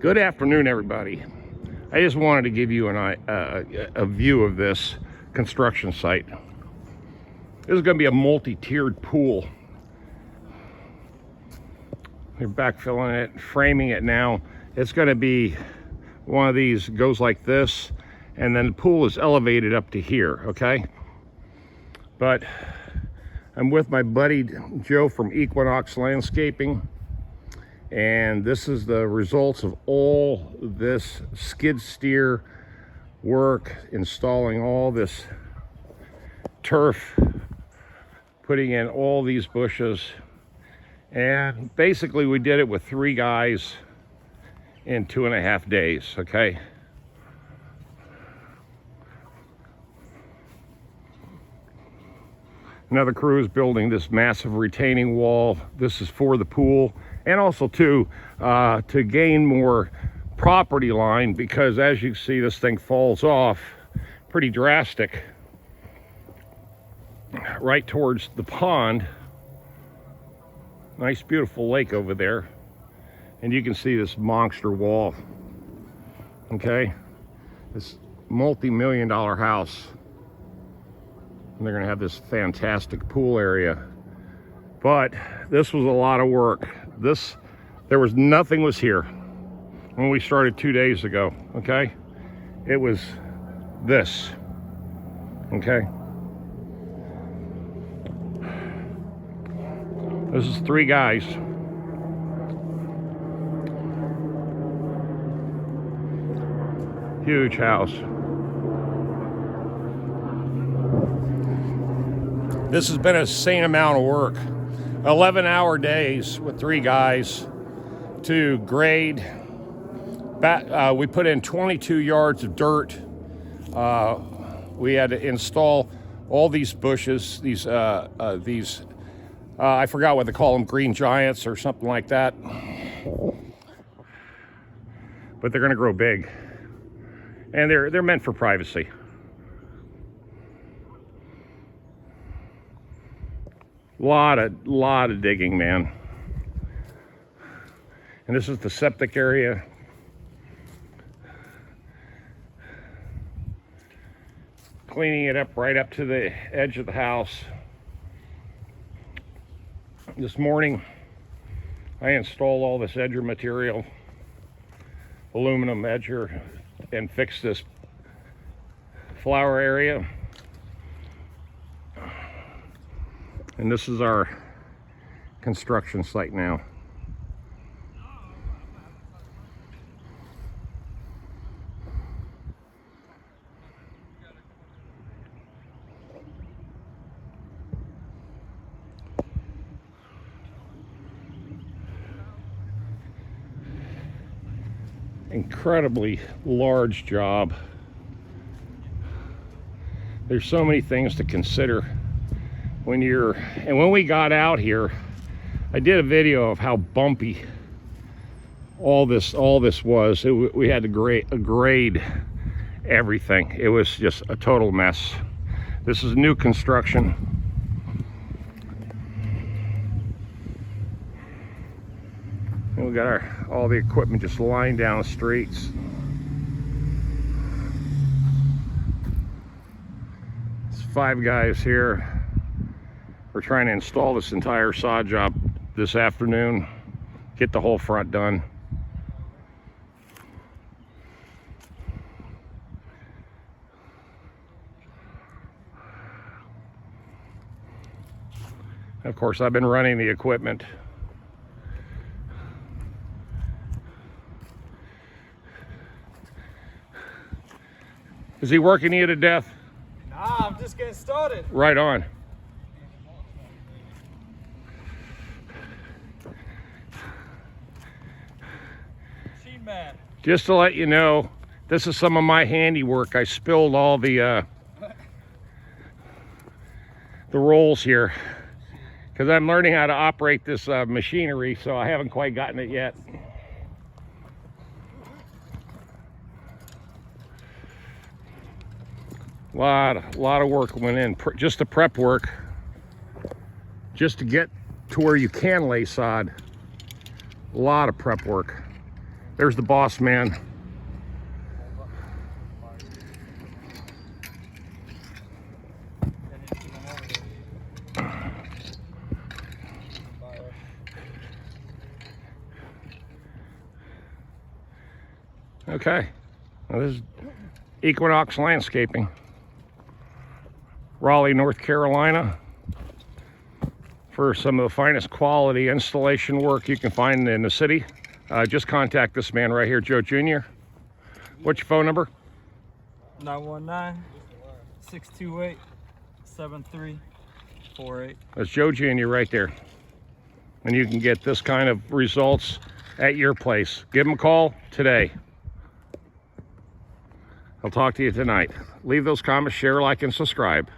Good afternoon, everybody. I just wanted to give you a view of this construction site. This is going to be a multi-tiered pool. They're backfilling it, framing it now. It's going to be one of these, goes like this, and then the pool is elevated up to here, okay? But I'm with my buddy Joe from Equinox Landscaping, and this is the results of all this skid steer work, installing all this turf, putting in all these bushes. And basically we did it with 3 guys in 2.5 days, okay? Another crew is building this massive retaining wall. This is for the pool, and also to gain more property line, because as you see, this thing falls off pretty drastic right towards the pond. Nice beautiful lake over there, and you can see this monster wall, okay? This multi-million-dollar house, and they're gonna have this fantastic pool area. But this was a lot of work. Nothing was here when we started 2 days ago, okay? It was this, okay? This is 3 guys. Huge house. This has been a insane amount of work. 11-hour days with 3 guys to grade. We put in 22 yards of dirt. We had to install all these bushes, these I forgot what they call them, green giants or something like that. But they're gonna grow big. And they're meant for privacy. Lot of digging, man. And this is the septic area. Cleaning it up right up to the edge of the house. This morning, I installed all this edger material, aluminum edger, and fixed this flower area. And this is our construction site now. Incredibly large job. There's so many things to consider when we got out here. I did a video of how bumpy all this was. We had to grade everything. It was just a total mess. This is new construction. And we got all the equipment just lying down the streets. It's 5 guys here. We're trying to install this entire sod job this afternoon, get the whole front done. Of course, I've been running the equipment. Is he working you to death? Nah, I'm just getting started. Right on. Machine man. Just to let you know, this is some of my handiwork. I spilled all the rolls here because I'm learning how to operate this machinery, so I haven't quite gotten it yet. A lot of work went in, just the prep work, just to get to where you can lay sod. A lot of prep work. There's the boss man. Okay, now this is Equinox Landscaping, Raleigh, North Carolina, for some of the finest quality installation work you can find in the city. Just contact this man right here, Joe Jr. What's your phone number? 919-628-7348. That's Joe Jr. right there. And you can get this kind of results at your place. Give him a call today. I'll talk to you tonight. Leave those comments, share, like, and subscribe.